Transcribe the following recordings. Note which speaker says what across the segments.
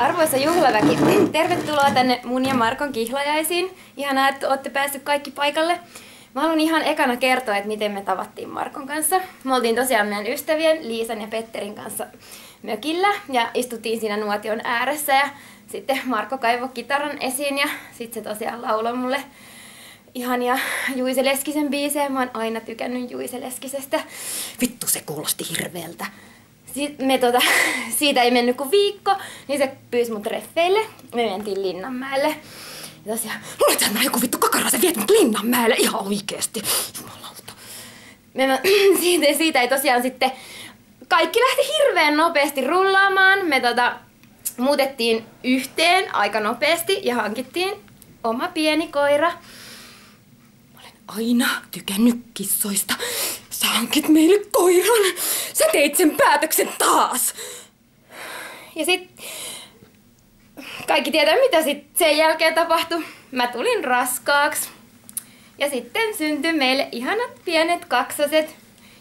Speaker 1: Arvoisa juhlaväki, tervetuloa tänne mun ja Markon kihlajaisiin. Ihanaa, että olette päässeet kaikki paikalle. Mä haluan ihan ekana kertoa, että miten me tavattiin Markon kanssa. Me oltiin tosiaan meidän ystävien Liisan ja Petterin kanssa mökillä ja istuttiin siinä nuotion ääressä. Ja sitten Marko kaivoi kitaran esiin ja sitten se tosiaan lauloi mulle ihania Juise Leskisen biisejä. Mä oon aina tykännyt Juise Leskisestä.
Speaker 2: Vittu, se kuulosti hirveeltä.
Speaker 1: Sitten siitä ei mennyt kuin viikko, niin se pyysi mut treffeille. Me mentiin Linnanmäelle. Ja tosiaan,
Speaker 2: luulet sä, että mä joku vittu kakara, sä viet mut Linnanmäelle ihan oikeesti. Jumalauta.
Speaker 1: Siitä ei tosiaan sitten, kaikki lähti hirveän nopeasti rullaamaan. Me muutettiin yhteen aika nopeasti ja hankittiin oma pieni koira.
Speaker 2: Aina tykännyt kissoista. Sä hankit meille koiran. Sä teit sen päätöksen taas.
Speaker 1: Ja sit kaikki tietää, mitä sit sen jälkeen tapahtui. Mä tulin raskaaksi. Ja sitten syntyi meille ihanat pienet kaksoset.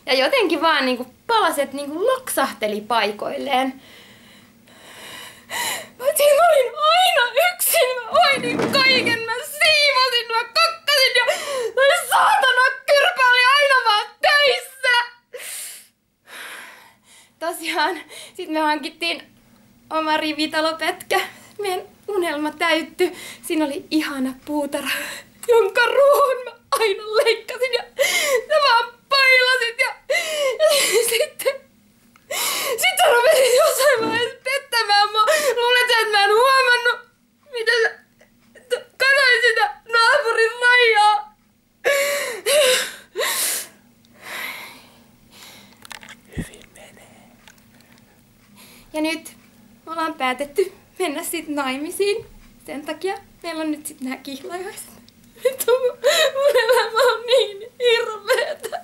Speaker 1: Ja jotenkin vaan niinku palaset niinku loksahteli paikoilleen. Mä olin aina yksin. Mä hoidin kaiken. Mä siivosin, mä kakkasin ja saatana kyrpä oli aina vaan töissä. Tosiaan, sit me hankittiin oma rivitalopätkä. Meidän unelma täyttyi. Siinä oli ihana puutarha, jonka ruohon mä aina leikkasin ja sä vaan pailasit ja sitten sä rupesit jossain vaiheessa pettämään mua. Luulet sä, että mä en huomannut, mitä sä katsoin sitä naapurin rajaa.
Speaker 2: Hyvin menee.
Speaker 1: Ja nyt me ollaan päätetty mennä sit naimisiin. Sen takia meillä on nyt sit nää kihlajaiset. Mun elämä on niin hirveetä.